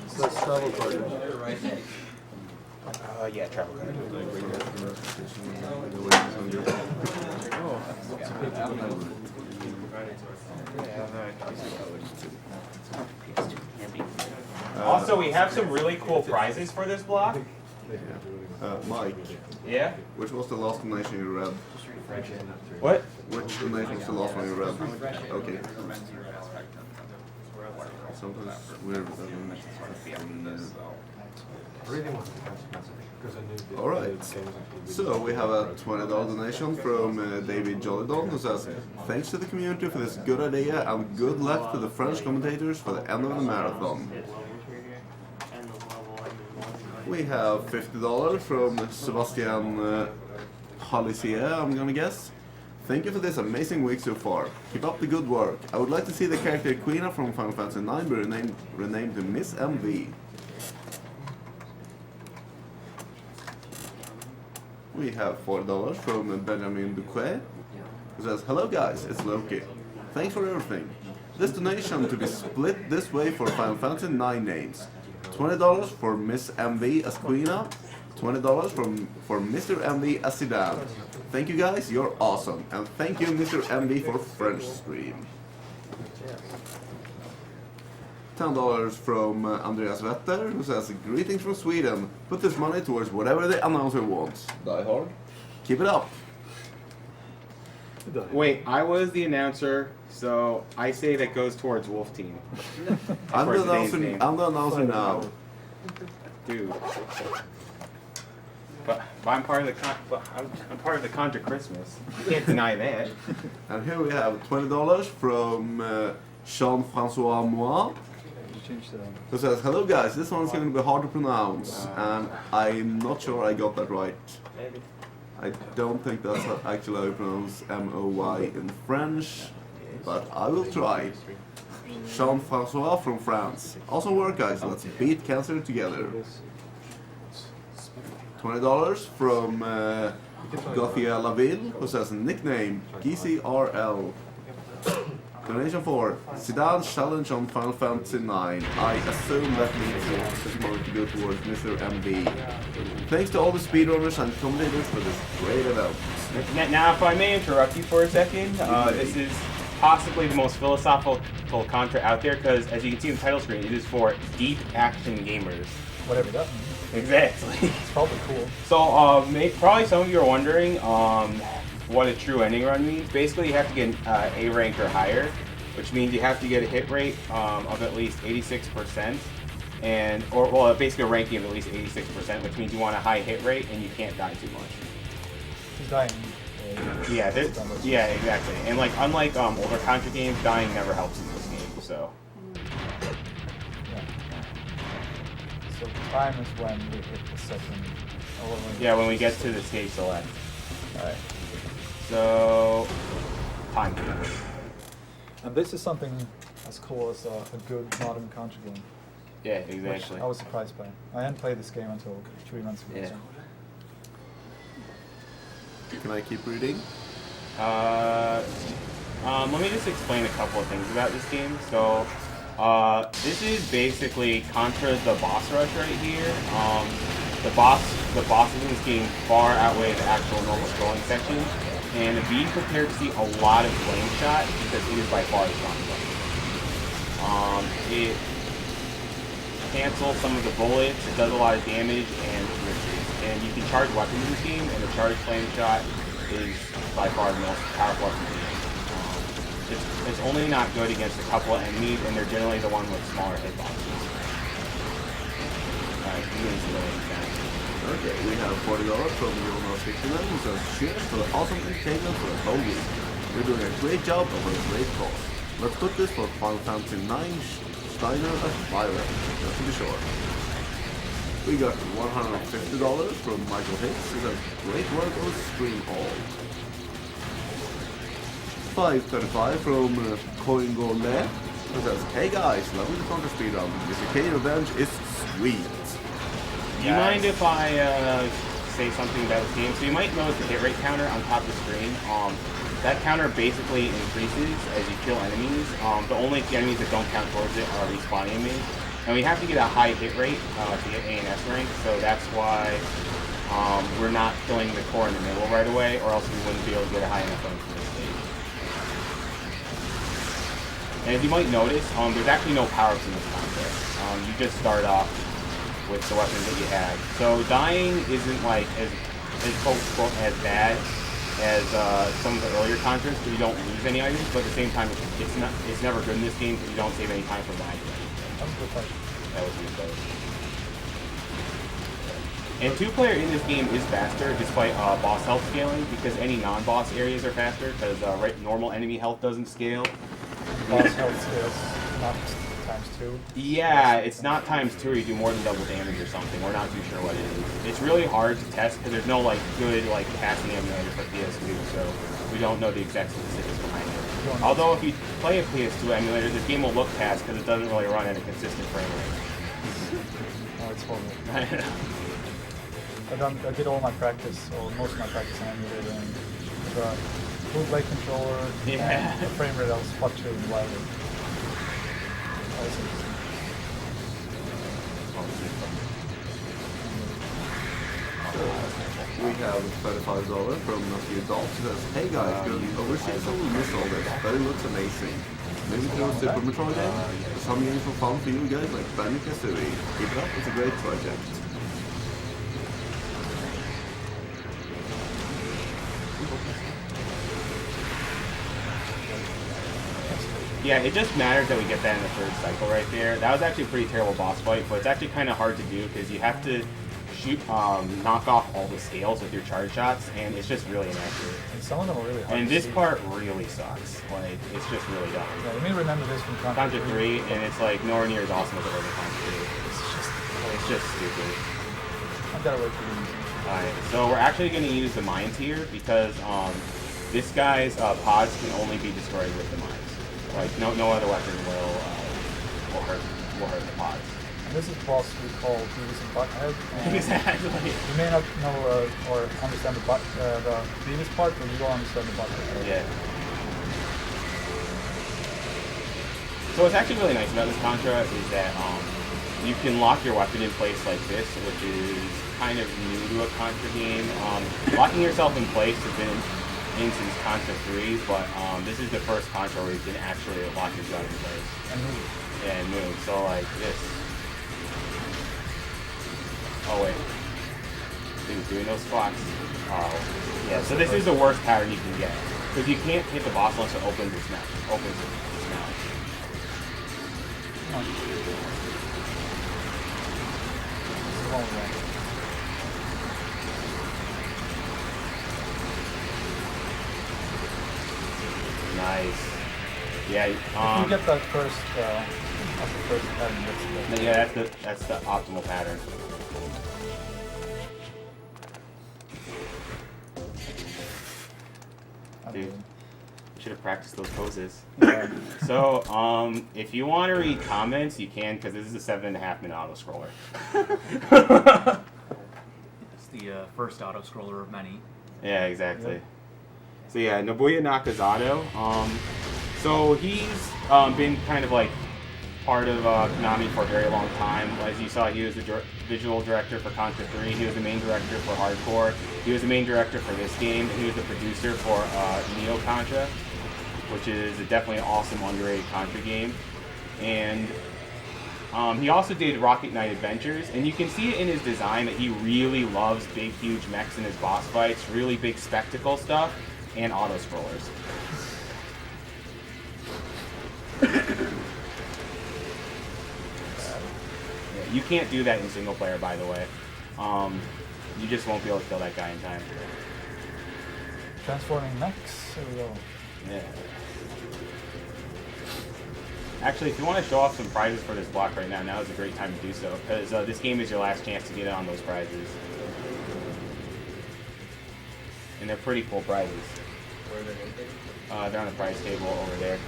So that's travel card. Yeah, travel card. Also, we have some really cool prizes for this block. Mike. Yeah? Which was the last donation you read? What? Which donation was the last one you read? Okay. Sometimes weird. Alright, so we have a $20 donation from David Jollydon, who says, thanks to the community for this good idea and good luck to the French commentators for the end of the marathon. We have $50 from Sebastian Halisier, I'm gonna guess. Thank you for this amazing week so far. Keep up the good work. I would like to see the character Queen from Final Fantasy IX be renamed to Miss MV. We have $40 from Benjamin Duque, who says, hello guys, it's Loki. Thanks for everything. This donation to be split this way for Final Fantasy IX names. $20 for Miss MV as Queena, $20 for Mr. MV as Zidane. Thank you guys, you're awesome. And thank you Mr. MV for French stream. $10 from Andreas Vetter, who says, greetings from Sweden. Put this money towards whatever the announcer wants. Die hard. Keep it up. Wait, I was the announcer, so I say that goes towards Wolf Team. I'm the announcer now. Dude. But I'm part of the I'm part of the Contra Christmas. You can't deny that. And here we have $20 from Jean-Francois Moi, who says, hello guys, this one's going to be hard to pronounce, and I'm not sure I got that right. I don't think that's actually how you pronounce M-O-Y in French, but I will try. Jean-Francois from France. Awesome work guys, let's beat cancer together. $20 from Gauthier Laville, who says, nickname GCRL. Donation for Zidane's challenge on Final Fantasy IX. I assume that means he wants this money to go towards Mr. MV. Thanks to all the speedrunners and commentators for this great event. Now, if I may interrupt you for a second, this is possibly the most philosophical Contra out there, because as you can see in the title screen, it is for deep action gamers. Whatever that means. Exactly. It's probably cool. So, probably some of you are wondering what a true ending run means. Basically, you have to get A rank or higher, which means you have to get a hit rate of at least 86%, or basically a ranking of at least 86%, which means you want a high hit rate and you can't die too much. He's dying. Yeah, exactly. And like unlike older Contra games, dying never helps in this game. So. So time is when we hit the second. Yeah, when we get to the stage select. Alright. So, time. And this is something as cool as a good modern Contra game. Yeah, exactly. Which I was surprised by. I hadn't played this game until 3 months ago. Yeah. So. Can I keep reading? Let me just explain a couple of things about this game. So, this is basically Contra the boss rush right here. The bosses in this game far outweigh the actual normal scrolling section, and be prepared to see a lot of flame shot because it is by far the strongest weapon. It cancels some of the bullets, it does a lot of damage, and retreats. And you can charge weapons in this game, and the charged flame shot is by far the most powerful weapon in the game. It's only not good against a couple of enemies, and they're generally the one with smaller hitboxes. Alright, you can see the link down. Okay, we have $40 from Jonas69, who says, cheers for the awesome entertainment for the whole week. You're doing a great job of a great cause. Let's put this for Final Fantasy IX Steiner as Byron, just to be sure. We got $150 from Michael Hicks, who says, great work on stream all. $5.35 from Coingole, who says, hey guys, loving the Contra speedrun. This UK Revenge is sweet. Do you mind if I say something about this game? So you might notice the hit rate counter on top of the screen. that counter basically increases as you kill enemies. The only enemies that don't count towards it are respawning enemies. And we have to get a high hit rate to get A and S rank, so that's why we're not killing the core in the middle right away, or else we wouldn't be able to get a high enough rank for this stage. And as you might notice, there's actually no power-ups in this contest. You just start off with the weapons that you have. So dying isn't like as bad as some of the earlier Contras, because you don't lose any items, but at the same time, it's never good in this game because you don't save any time for dying. That was a good fight. That was a good fight. And 2-player in this game is faster, despite boss health scaling, because any non-boss areas are faster, because normal enemy health doesn't scale. Boss health scales not ×2. Yeah, it's not ×2 or you do more than double damage or something. We're not too sure what it is. It's really hard to test because there's no like good casting emulator for PS2, so we don't know the exact specifics behind it. Although if you play a PS2 emulator, this game will look fast because it doesn't really run at a consistent frame rate. Oh, it's horrible. I did all my practice, or most of my practice on emulator, and the bootleg controller and the frame rate I was fluctuating wildly. We have $35 from Matthew Adult. He says, hey guys, good overseas, I will miss all this, but it looks amazing. Maybe through Super Metroid game? Some games for fun for you guys, like Banjo-Kazooie. Keep it up, it's a great project. Yeah, it just matters that we get that in the third cycle right there. That was actually a pretty terrible boss fight, but it's actually kind of hard to do because you have to shoot, knock off all the scales with your charge shots, and it's just really inaccurate. And some of them are really hard. And this part really sucks. Like, it's just really dumb. Yeah, let me remember this from Contra 3, and it's like nowhere near as awesome as it was in Contra 2. It's just stupid. I've got to wait for you. Alright, so we're actually going to use the mines here because this guy's pods can only be destroyed with the mines. Like no other weapon will hurt the pods. And this is the boss we call Beavis and Butthead. Exactly. You may not know or understand the Beavis part, but you will understand the Butthead. Yeah. So what's actually really nice about this Contra is that you can lock your weapon in place like this, which is kind of new to a Contra game. Locking yourself in place has been in since Contra 3, but this is the first Contra where you can actually lock your gun in place. And move. Yeah, and move. So like this. Oh wait. Dude, doing those squats. Oh. Yeah, so this is the worst pattern you can get. Because you can't hit the boss unless it opens its mouth. Come on. This is one way. Nice. Yeah. If you get that first, that's the first pattern. That's yeah, that's the optimal pattern. Dude, should have practiced those poses. Yeah. So, if you want to read comments, you can, because this is a 7.5-minute auto-scroller. It's the first auto-scroller of many. Yeah, exactly. Yep. So yeah, Nobuya Nakazato. So he's been kind of like part of Konami for a very long time. As you saw, he was the visual director for Contra 3. He was the main director for Hardcore. He was the main director for this game. And he was the producer for Neo Contra, which is definitely an awesome, underrated Contra game. And he also did Rocket Knight Adventures, and you can see it in his design that he really loves big, huge mechs in his boss fights, really big spectacle stuff, and auto-scrollers. Yeah, you can't do that in single player, by the way. You just won't be able to kill that guy in time. Transforming mechs, there we go. Yeah. Actually, if you want to show off some prizes for this block right now, now is a great time to do so, because this game is your last chance to get in on those prizes. And they're pretty cool prizes. Where are they located? They're on the prize table over there.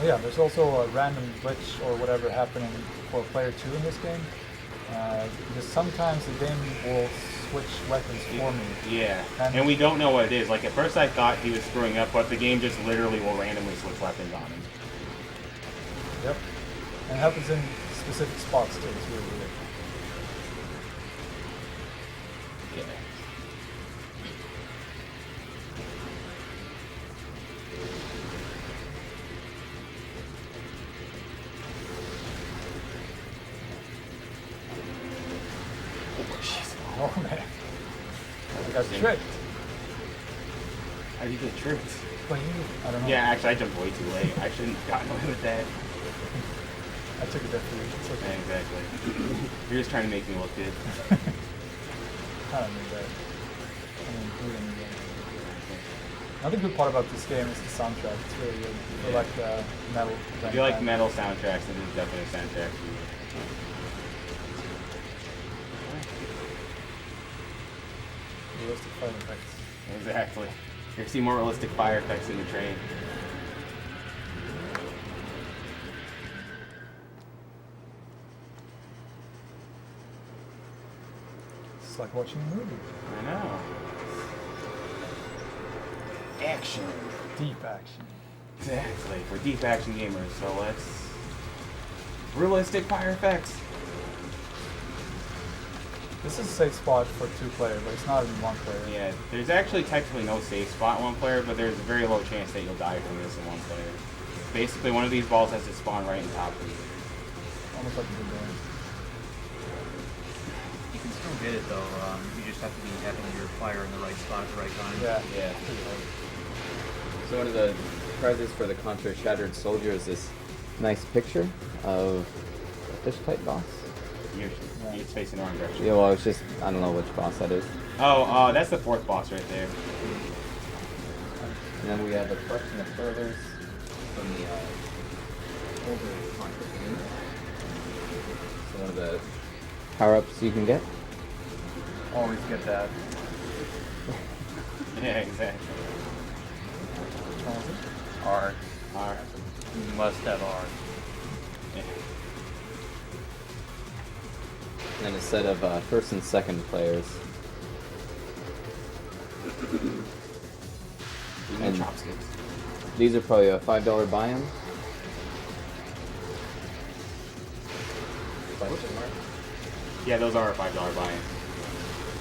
Oh yeah, there's also a random glitch or whatever happening for player 2 in this game. Because sometimes the game will switch weapons for me. Yeah, and we don't know what it is. Like at first I thought he was screwing up, but the game just literally will randomly switch weapons on him. Yep. And it happens in specific spots too. It's really weird. Yeah. Oh man. I got tricked. How do you get tricked? Well, I don't know. Yeah, actually I jumped way too late. I shouldn't have gotten away with that. I took a death for you. It's okay. Yeah, exactly. You're just trying to make me look good. I don't need that. I mean, we don't need that. Another good part about this game is the soundtrack. It's really good. I like the metal. If you like metal soundtracks, then this is definitely a soundtrack for you. Realistic fire effects. Exactly. You see more realistic fire effects in the train. It's like watching a movie. I know. Action. Deep action. Exactly. We're deep action gamers, so let's... Realistic fire effects. This is a safe spot for 2-player, but it's not in 1-player. Yeah, there's actually technically no safe spot in 1-player, but there's a very low chance that you'll die from this in 1-player. Basically, one of these balls has to spawn right on top of you. Almost like a good game. You can still get it though. You just have to be having your fire in the right spot at the right time. Yeah. Yeah. Pretty hard. So one of the prizes for the Contra Shattered Soldier is this nice picture of a fish-type boss. You're facing the wrong direction. Yeah, well, it's just, I don't know which boss that is. Oh, that's the 4th boss right there. And then we have a collection of furthers from the older Contra game. So one of the power-ups you can get. Always get that. Yeah, exactly. Which one was it? Art. Alright. You must have art. Yeah. And then a set of first and second players. And chopsticks. These are probably a $5 buy-in. Yeah, those are a $5 buy-in.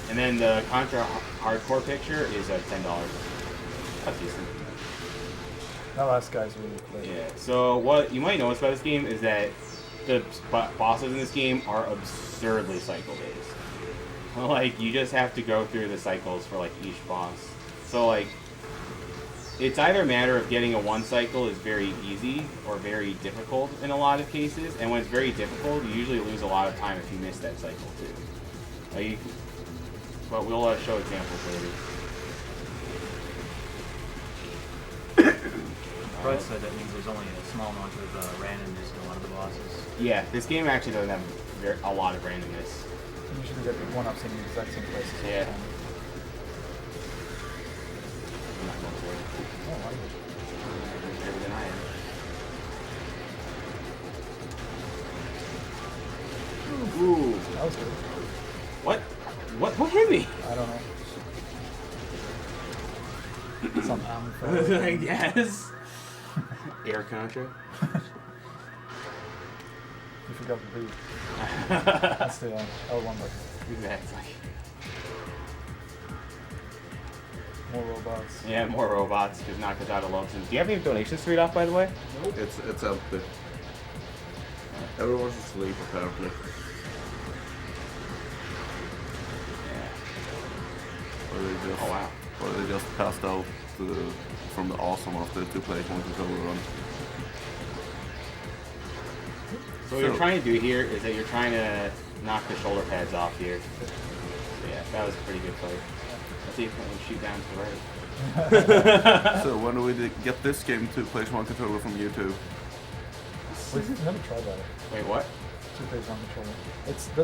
And then the Contra hardcore picture is $10. That's decent. That last guy's really quick. Yeah. So what you might notice about this game is that the bosses in this game are absurdly cycle-based. Like, you just have to go through the cycles for, like, each boss. So, like, it's either a matter of getting a 1 cycle is very easy or very difficult in a lot of cases. And when it's very difficult, you usually lose a lot of time if you miss that cycle, too. Like, but we'll show examples later. Fred said that means there's only a small amount of randomness in a lot of the bosses. Yeah, this game actually doesn't have a lot of randomness. You usually get 1-ups in the exact same places all Yeah. the time. I'm not going for it. Oh, I like it. You're better than I am. Ooh. That was good. What? What hit me? I don't know. Some for I guess. Air Contra. You forgot the V. That's the L1 button. Exactly. More robots. Yeah, more robots because Nakajata loves them. Do you have any donations to read off, by the way? It's empty. Everyone's asleep apparently. Yeah. Or they just, Oh wow. or they just passed out from the awesome of the 2-player controller run. So what you're trying to do here is that you're trying to knock the shoulder pads off here. Yeah, that was a pretty good play. Let's see if we can shoot down to the right. So when do we get this game to PlayStation 1 controller from YouTube? Wait, never tried that. Wait, what? 2-phase 1 controller.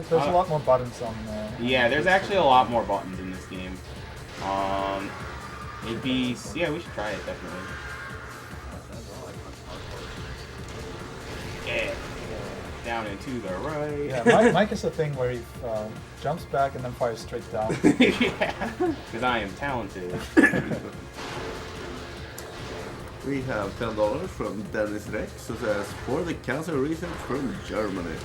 There's a lot more buttons on. Yeah, there's actually a lot more buttons in this game. Yeah, we should try it definitely. Yeah. down and to the right. Yeah, Mike is a thing where he jumps back and then fires straight down. Yeah, because I am talented. We have $10 from Dennis Rex, who says, for the cancer research from Germany.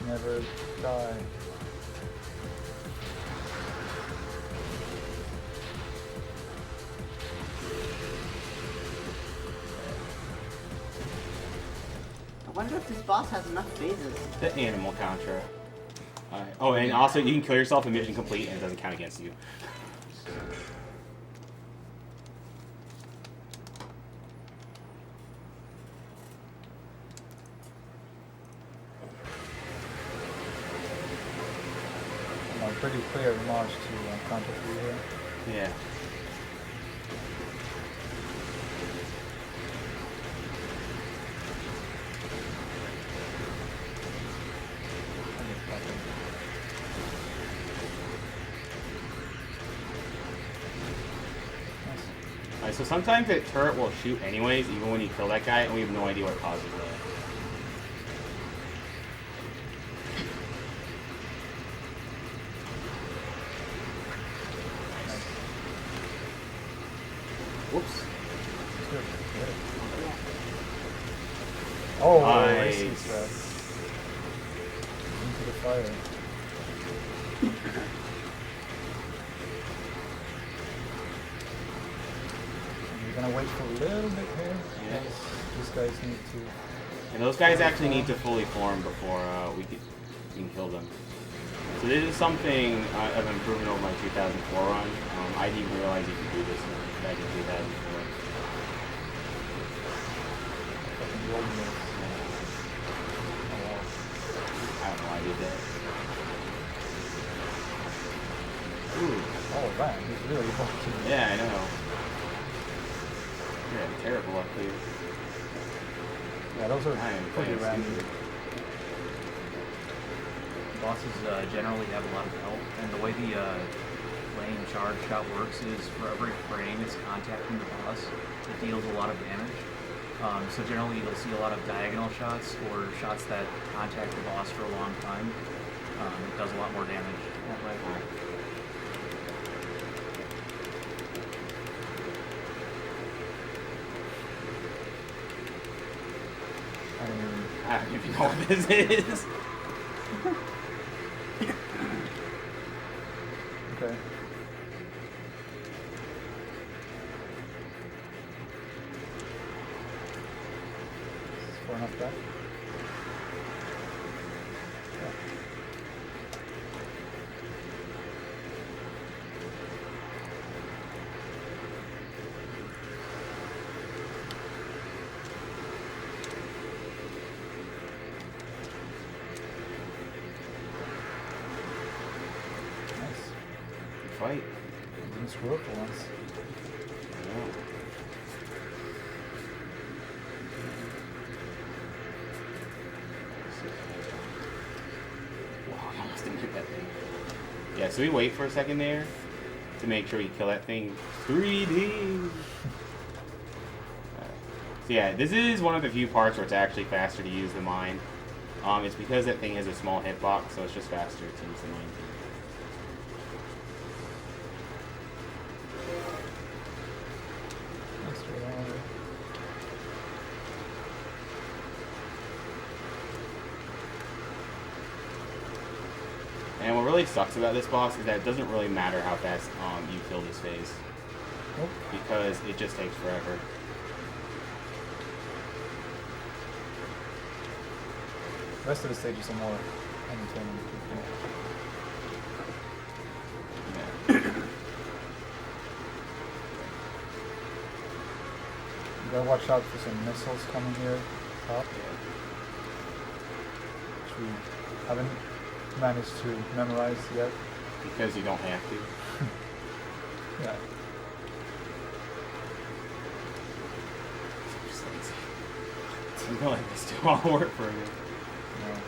Never die. I wonder if this boss has enough phases. The animal Contra. Alright. Oh, and also you can kill yourself in mission complete and it doesn't count against you. Pretty clear homage to Contra 3 here. Yeah. Alright, so sometimes the turret will shoot anyways, even when you kill that guy, and we have no idea what causes that. Whoops. Oh, nice. I see that. Into the fire. We're gonna wait for a little bit here. Yes. These guys need to. And those guys actually need to fully form before we can kill them. So this is something I've improved over my 2004 run. I didn't even realize you could do this back in 2004. Fucking roll this. I don't know why I did that. Ooh. Oh man, he's really watching. Yeah, I know. Yeah, terrible up here. Yeah, those are I am pretty playing random. stupid. Bosses generally have a lot of health, and the way the flame charge shot works is for every frame it's contacting the boss, it deals a lot of damage. So generally you'll see a lot of diagonal shots or shots that contact the boss for a long time. It does a lot more damage that way. I don't even know what this is. Okay. Far enough back. Fight. Didn't screw up for once. Wow, I almost didn't hit that thing. Yeah, so we wait for a second there to make sure you kill that thing 3D. So yeah, this is one of the few parts where it's actually faster to use the mine. It's because that thing has a small hitbox, so it's just faster to use the mine. And what really sucks about this boss is that it doesn't really matter how fast you kill this phase. Nope. Because it just takes forever. The rest of the stages are more entertaining. Yeah. You gotta watch out for some missiles coming here top. Which we haven't managed to memorize yet. Because you don't have to. Yeah. I feel like this do all work for you. Yeah.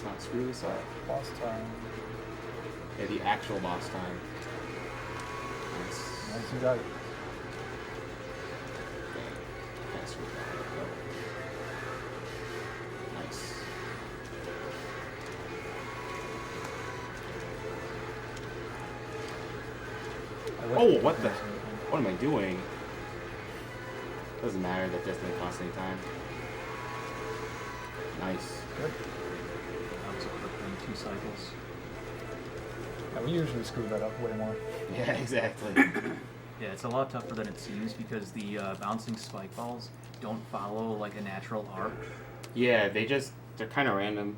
not screw this up. Boss time. Yeah, the actual boss time. Nice. Nice, you got it. Nice. Nice. Oh, what the? What am I doing? Doesn't matter, that just didn't cost any time. Nice. Good. That was a quick thing, 2 cycles. Yeah, we usually screw that up way more. Yeah, exactly. Yeah, it's a lot tougher than it seems because the bouncing spike balls don't follow like a natural arc, Yeah, they're kind of random.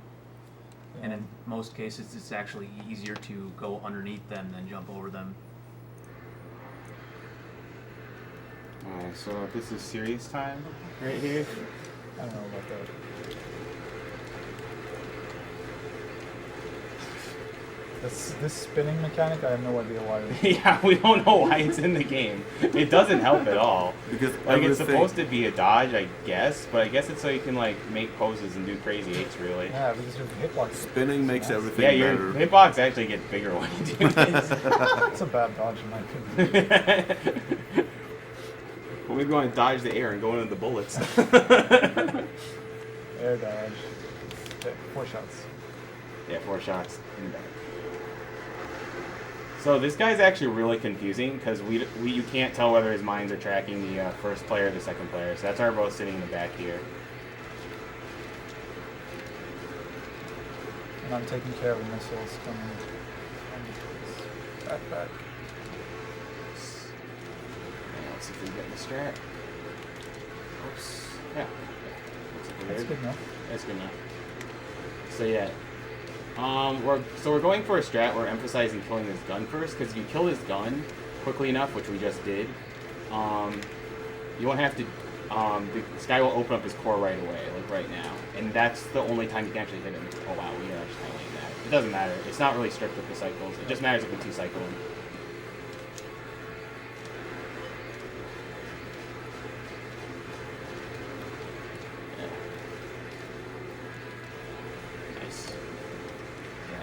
and in most cases it's actually easier to go underneath them than jump over them. Alright, so this is serious time right here. I don't know about that. This spinning mechanic, I have no idea why. Yeah, we don't know why it's in the game. It doesn't help at all. Because Like, it's supposed to be a dodge, I guess, but I guess it's so you can, like, make poses and do crazy 8s, really. Yeah, because your hitbox. spinning makes everything Yeah, your better. hitbox actually gets bigger when you do this. It's a bad dodge in my opinion. Well, we're going to dodge the air and go into the bullets. Air dodge. Okay, 4 shots. Yeah, 4 shots in the back. So this guy's actually really confusing because you can't tell whether his mines are tracking the first player or the second player. So that's our both sitting in the back here. And I'm taking care of the missiles coming from this backpack. Yeah, let's see if we get the strat. Oops. Yeah. Looks like we're That's good enough. That's good enough. So yeah. We're going for a strat. We're emphasizing killing his gun first, because if you kill his gun quickly enough, which we just did, you won't have to. This guy will open up his core right away, like right now, and that's the only time you can actually hit him. Oh wow, we are actually handling that. It doesn't matter. It's not really strict with the cycles. It just matters if we 2-cycle him.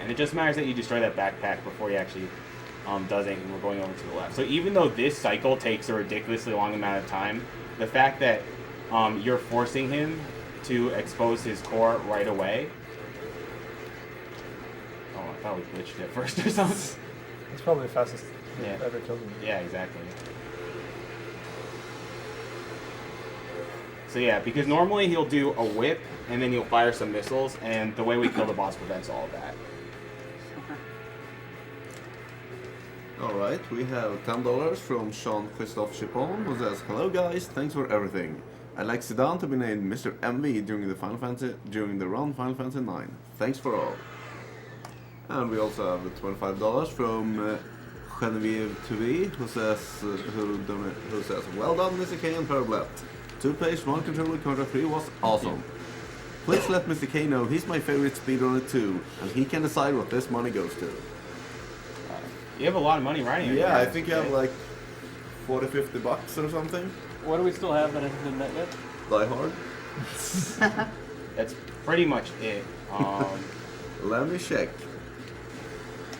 And it just matters that you destroy that backpack before he actually does anything. We're going over to the left. So even though this cycle takes a ridiculously long amount of time, the fact that you're forcing him to expose his core right away. Oh, I thought we glitched it first or something. It's probably the fastest we've Yeah. ever killed him. Yeah, exactly. So yeah, because normally he'll do a whip and then he'll fire some missiles, and the way we kill the boss prevents all of that. Alright, we have $10 from Jean-Christophe Chipon, who says, "Hello guys, thanks for everything. I'd like Zidane to be named Mr. MV during the run Final Fantasy 9. Thanks for all." And we also have the $25 from Genevieve TV, who says, "Well done, Mr. K and Perblett. 2 plays, 1 controller, Contra 3 was awesome. Please let Mr. K know he's my favorite speedrunner too, and he can decide what this money goes to." You have a lot of money riding it. Yeah, I think you have like 40-50 bucks or something. What do we still have that hasn't been met yet? Die Hard. That's pretty much it. Let me check.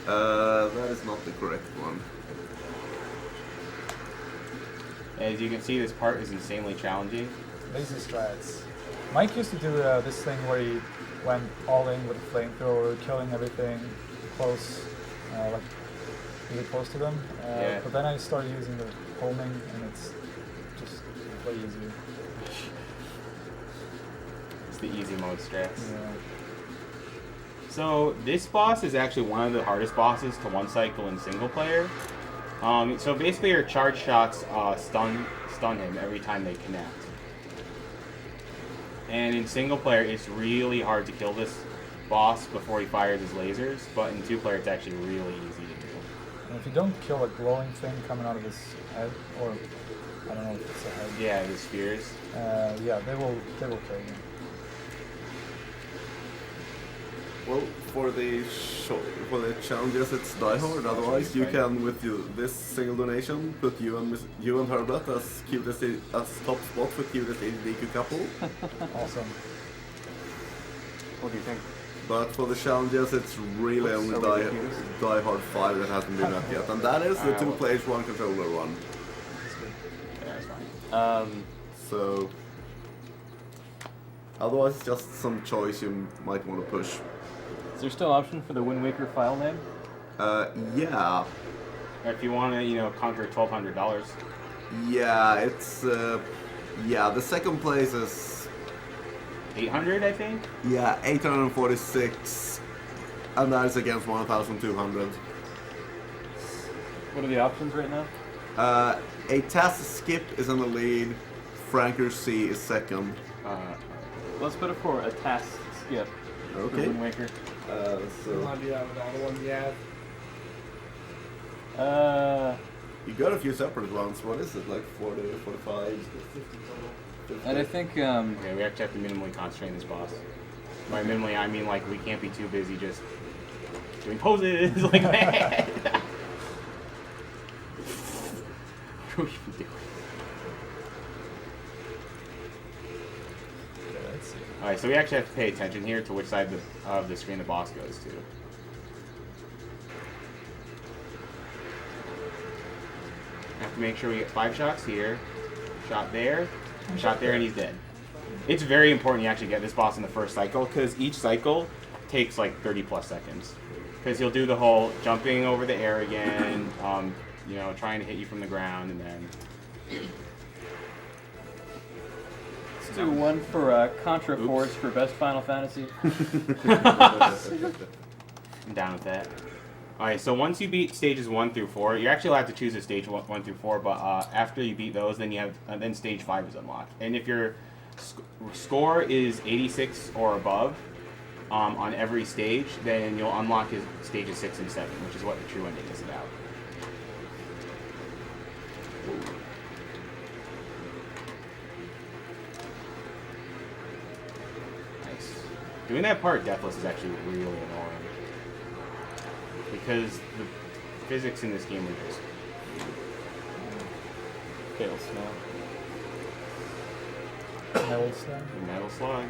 That is not the correct one. As you can see, this part is insanely challenging. Lazy strats. Mike used to do this thing where he went all in with a flamethrower, killing everything close, like really close to them. Yeah. But then I started using the homing, and it's just way easier. It's the easy mode strats. Yeah. So this boss is actually one of the hardest bosses to 1-cycle in single player. So basically your charge shots stun him every time they connect. And in single player it's really hard to kill this boss before he fires his lasers, but in 2-player it's actually really easy to do. And if you don't kill a glowing thing coming out of his head, or I don't know if it's a head. Yeah, the spheres. Yeah, they will kill you. Well, for the challenges, it's Die Hard. Otherwise, you can, with this single donation, put you and Herbert as top spot for cutest AGDQ couple. Awesome. What do you think? But for the challenges, it's really only Die Hard 5 that hasn't been up yet. And that is the 2 players, 1 controller one. Yeah, that's fine. So... Otherwise, it's just some choice you might want to push. Is there still option for the Wind Waker file name? Yeah. If you want to, you know, conquer $1,200. Yeah, it's... yeah, the second place is... 800, I think? Yeah, 846. And that is against 1,200. What are the options right now? A task skip is in the lead. Franker C is second. Let's put it for a task skip. Okay. For Wind Waker. So I'll do that with all the ones you have. you got a few separate ones. What is it, like 40, 45? 50 total. And I think, Okay, we actually have to minimally constrain this boss. By minimally, I mean like we can't be too busy just doing poses like that. What should we do? Let's see. Alright, so we actually have to pay attention here to which side of the screen the boss goes to. Have to make sure we get 5 shots here, shot there, and he's dead. It's very important you actually get this boss in the first cycle, because each cycle takes like 30 plus seconds. Because he'll do the whole jumping over the air again, you know, trying to hit you from the ground, and then... let's do one for Contra Force for best Final Fantasy. I'm down with that. Alright, so once you beat stages 1 through 4, you actually have to choose a stage 1 through 4, but after you beat those, then you have then stage 5 is unlocked. And if your score is 86 or above on every stage, then you'll unlock his stages 6 and 7, which is what the true ending is about. Nice. Doing that part deathless is actually really annoying. Because the physics in this game are just... Fail snow. Metal slug. Metal slug.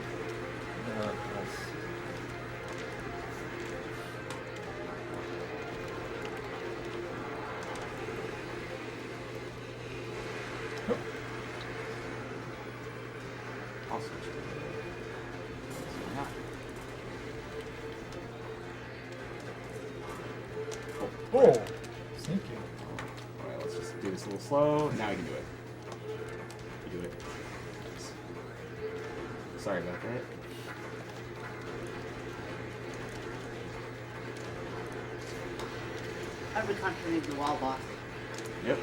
Awesome. Oh, sneaky. Alright, let's just do this a little slow. Now we can do it. You do it. Nice. Sorry about that. Every country needs a wall boss. Yep.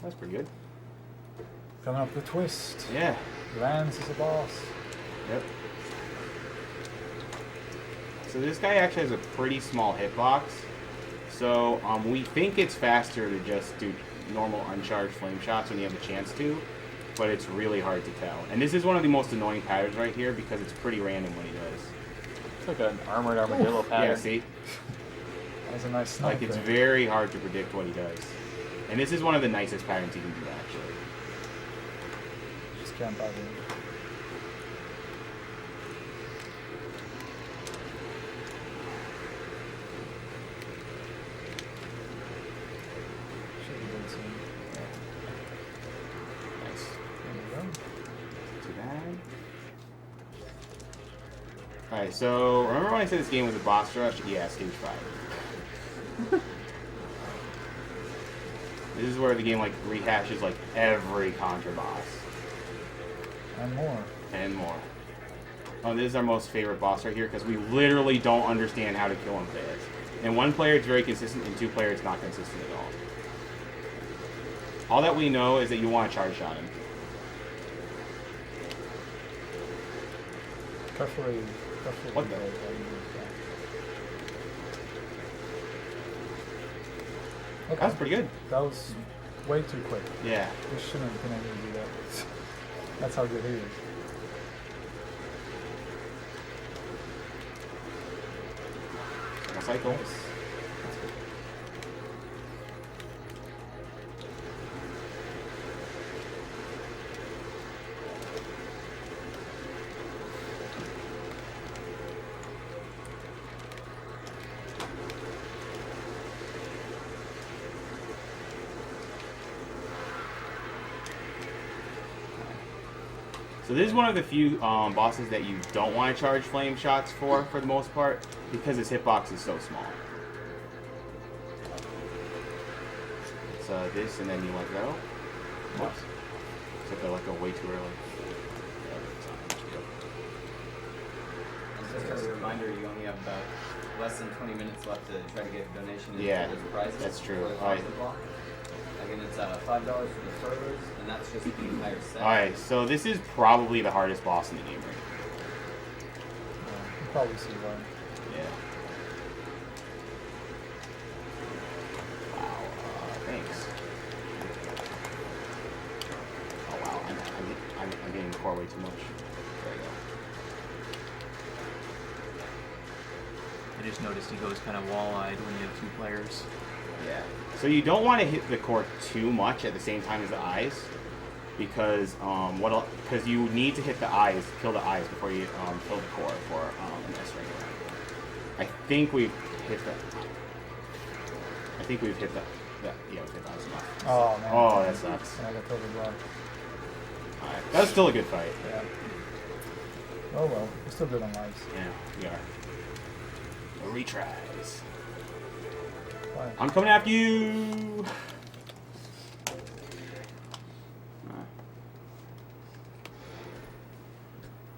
That's pretty good. Coming up with a twist. Yeah. Lance is a boss. Yep. So this guy actually has a pretty small hitbox. So we think it's faster to just do normal uncharged flame shots when you have a chance to, but it's really hard to tell. And this is one of the most annoying patterns right here because it's pretty random what he does. It's like an armored armadillo pattern. Yeah, see? That's a nice snipe. Like it's there. very hard to predict what he does. And this is one of the nicest patterns you can do actually. Just camp out here. Should be good soon. Nice. There we go. Too bad. Alright, so remember when I said this game was a boss rush? Yeah, stage 5. This is where the game like rehashes like every Contra boss. And more. And more. Oh, this is our most favorite boss right here because we literally don't understand how to kill him fast. In 1 player it's very consistent, in 2 player it's not consistent at all. All that we know is that you want to charge shot him. Carefully. What the? Okay. That's pretty good. That was way too quick. Yeah. We shouldn't have been able to do that. That's how good he is. A cycle. Nice. That's good. So this is one of the few bosses that you don't want to charge flame shots for the most part, because his hitbox is so small. It's this, and then you let go. Whoops. Except I let go way too early. Just as a reminder, you only have about less than 20 minutes left to try to get a donation and Yeah, those prizes. that's true. For the Alright. cause of the block. Again, it's $5 for the servers, and that's just the entire set. Alright, so this is probably the hardest boss in the game right You probably see why. now. Yeah. Wow, thanks. Oh wow, I'm getting the core way too much. There we go. I just noticed he goes kind of wall-eyed when you have 2 players. Yeah. So you don't want to hit the core too much at the same time as the eyes, because because you need to hit the eyes, kill the eyes before you kill the core for an S rank round. I think we've hit the. Yeah, we've hit the eyes enough. Oh man. Oh, that sucks. Yeah, I got totally blocked. Alright, that was still a good fight. Yeah. Oh well, we're still good on lives. Yeah, we are. No retries. Fine. I'm coming after you.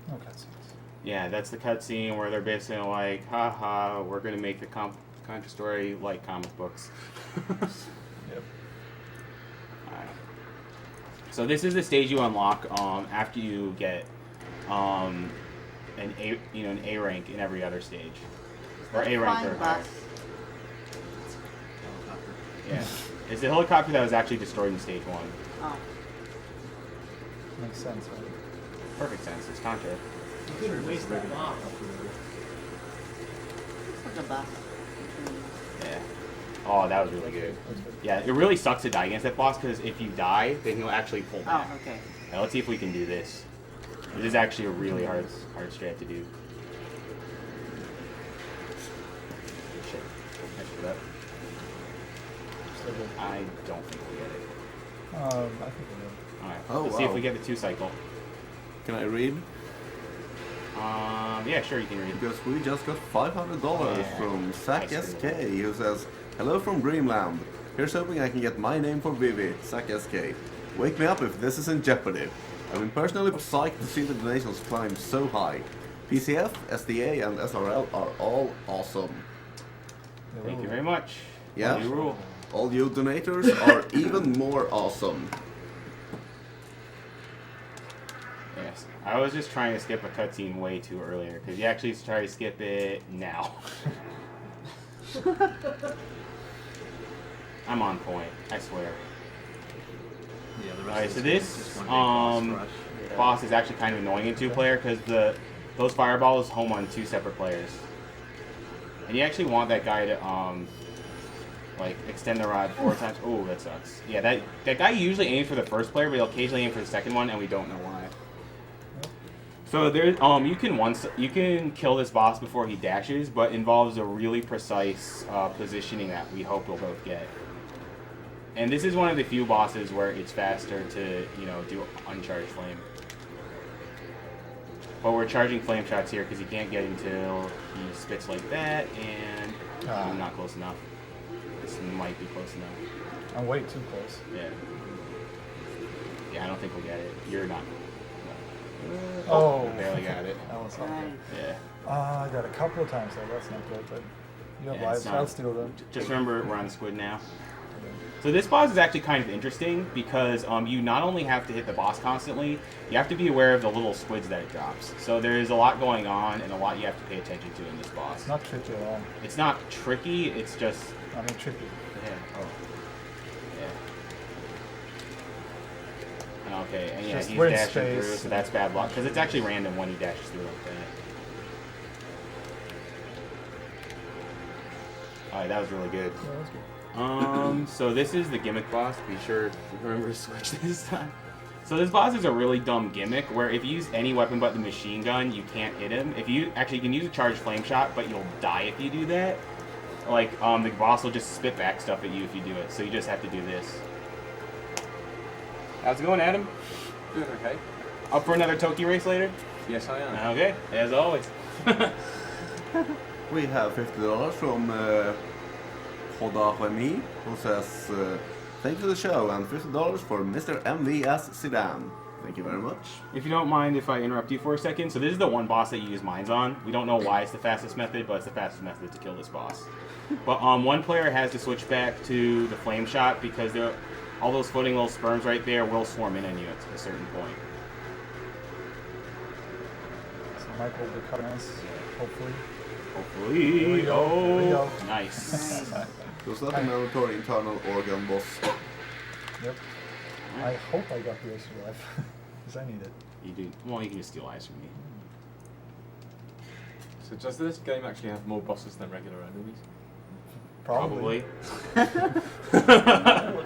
No cutscenes. Yeah, that's the cutscene where they're basically like, haha, we're going to make the Contra story like comic books. Yep. Alright. So this is the stage you unlock after you get an A rank in every other stage. Or A rank or Flying higher. bus. Yeah. It's the helicopter that was actually destroyed in stage 1. Oh. Makes sense, right? Perfect sense. It's Contra. You couldn't waste that bomb. It's like a bus. Yeah. Oh, that was really good. Yeah, it really sucks to die against that boss because if you die, then he'll actually pull back. Oh, okay. Now, let's see if we can do this. This is actually a really hard strat to do. Shit. I screwed up. Still good. I don't think we get it. I think we will. Alright, Oh, let's see if wow. we get the 2 cycle. Can I read? Yeah, sure, you can read. Because we just got $500 Yeah. from Zach Nice. SK, who says, "Hello from Dreamland. Here's hoping I can get my name for Vivi, Zach SK. Wake me up if this is in jeopardy. I've been personally psyched to see the donations climb so high. PCF, SDA, and SRL are all awesome. Thank you very much. Yeah. You rule. All you donators are even more awesome." Yes. I was just trying to skip a cutscene way too earlier, because you actually try to skip it now. I'm on point, I swear. Yeah, the rest Alright, of so this game is this just one big boss rush. boss is actually kind of annoying in 2-player, because those fireballs home on 2 separate players. And you actually want that guy to like extend the rod 4 times. Oh, that sucks. Yeah, that guy usually aims for the first player, but he'll occasionally aim for the second one, and we don't know why. So there's you can kill this boss before he dashes, but involves a really precise positioning that we hope we'll both get. And this is one of the few bosses where it's faster to do uncharged flame. But we're charging flame shots here because he can't get until he spits like that, and I'm not close enough. This might be close enough. I'm way too close. Yeah. Yeah, I don't think we'll get it. You're not. Oh. Barely got it. That was Nice. something. Yeah. I got a couple of times though. That's not good, but you have Yeah, lives. it's not- I'll steal them. Just remember, we're on the squid now. So this boss is actually kind of interesting because you not only have to hit the boss constantly, you have to be aware of the little squids that it drops. So there's a lot going on and a lot you have to pay attention to in this boss. It's not tricky at all. It's not tricky, it's just... I mean tricky. Yeah. Oh. Yeah. Okay, and yeah, Just he's we're in dashing space. through, so that's bad luck. Because it's actually random when he dashes through like that. Alright, that was really good. Yeah, that's good. So this is the gimmick boss. Be sure to remember to switch this time. So this boss is a really dumb gimmick where if you use any weapon but the machine gun, you can't hit him. If you actually you can use a charged flame shot, but you'll die if you do that. Like the boss will just spit back stuff at you if you do it. So you just have to do this. How's it going, Adam? Good, okay. Up for another Toki race later? Yes, I am. Okay, as always. We have $50 from Podahemi, who says, thank you for the show, and $50 for Mr. MVS Sedan. Thank you very much. If you don't mind if I interrupt you for a second, so this is the one boss that you use mines on. We don't know why it's the fastest method, but it's the fastest method to kill this boss. But one player has to switch back to the flame shot because all those floating little sperms right there will swarm in on you at a certain point. So Mike will be cutting us, hopefully. Hopefully. Here we go. Nice. Was that a mandatory internal organ boss? Yep. I hope I got the extra life, because I need it. You do. Well, you can just steal eyes from me. So does this game actually have more bosses than regular enemies? Probably.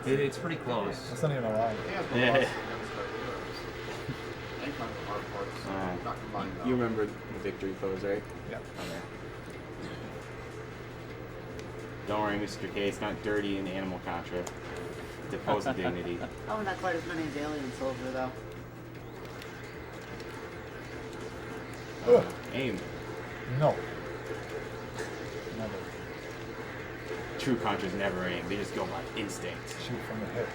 It's pretty close. That's not even a lie. Yeah. You remember the victory pose, right? Yeah. Okay. Don't worry, Mr. K, it's not dirty in Animal Contra. It's a pose of dignity. Oh, not quite as many as Alien Soldier, though. Aim. No. Never. True Contras never aim. They just go by instinct. Shoot from the hip.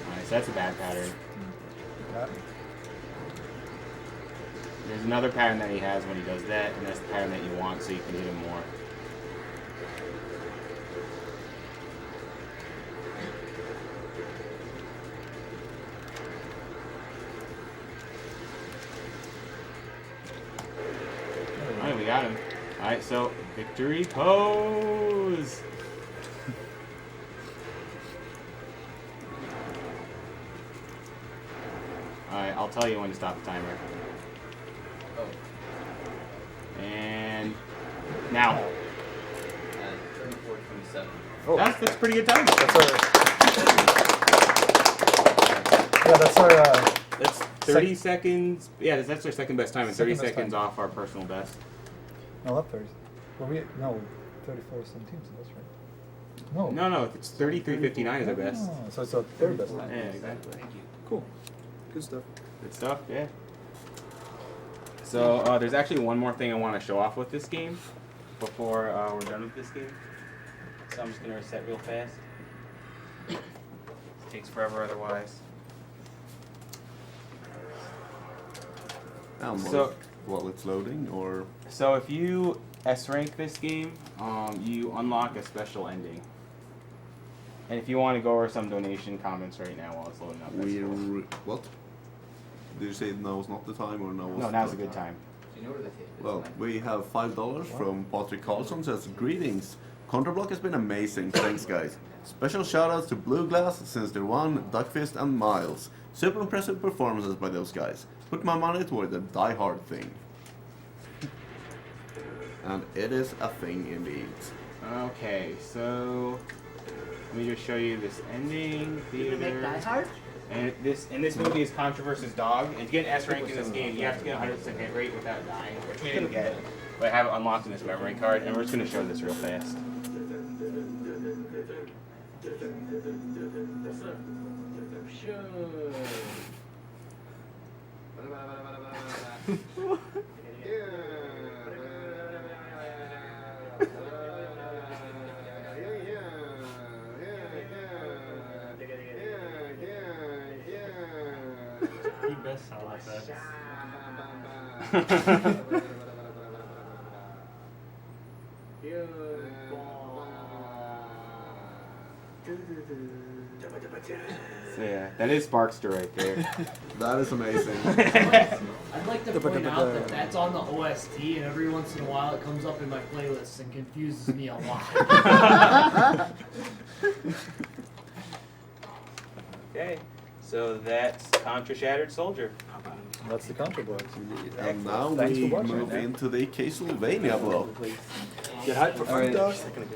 Alright, so that's a bad pattern. That. There's another pattern that he has when he does that, and that's the pattern that you want so you can hit him more. Alright, we got him. Alright, so victory pose! Alright, I'll tell you when to stop the timer. And now. 34:27. Oh. That's pretty good time. That's our. Yeah, that's our. That's 30 seconds. Yeah, that's our second best time, and 30 Second best seconds time. off our personal best. No, not 30. Well, no, 34 17, so that's right. No. No, it's 33:59 is our best. Oh, so it's our third best time. Yeah, exactly. Cool. Good stuff. Good stuff, yeah. So there's actually one more thing I want to show off with this game before we're done with this game. So I'm just going to reset real fast. It takes forever otherwise. While it's loading, or... So if you S-rank this game, you unlock a special ending. And if you want to go over some donation comments right now while it's loading up, that's cool. What? Did you say now's not the time, or No, now's a good time. Well, we have $5 from Patrick Carlson, says, greetings. Contra Block has been amazing, thanks guys. Special shoutouts to Blue Glass, Sinister One, Duckfist and Miles. Super impressive performances by those guys. Put my money toward the Die Hard thing. And it is a thing indeed. Okay, so let me just show you this ending. You make Die Hard? And this movie is Contra vs. Dog. And to get an S rank in this game, you have to get 100% hit rate without dying, which we didn't get. But I have it unlocked in this memory card, and we're just going to show this real fast. He best sound like that. So yeah, that is Sparkster right there. That is amazing. I'd like to point out that that's on the OST, and every once in a while it comes up in my playlists and confuses me a lot. Okay, so that's Contra Shattered Soldier. That's the Contra block. And now Thanks we for watching. move into the Castlevania block. Get hyped for Alright.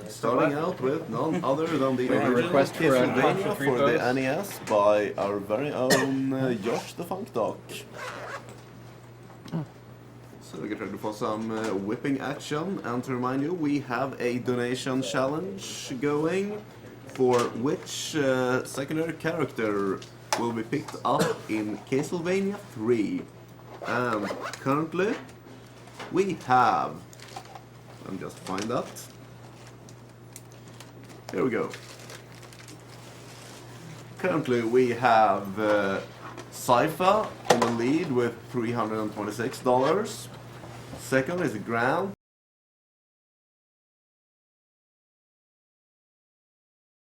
Starting out with none other than the We have a original request for a Castlevania free for the pose. NES by our very own Josh the Funk Doc. So get ready for some whipping action, and to remind you, we have a donation challenge going. for which secondary character will be picked up in Castlevania 3. And currently we have, let me just find that. Here we go. Currently we have Sypha in the lead with $326. Second is Grant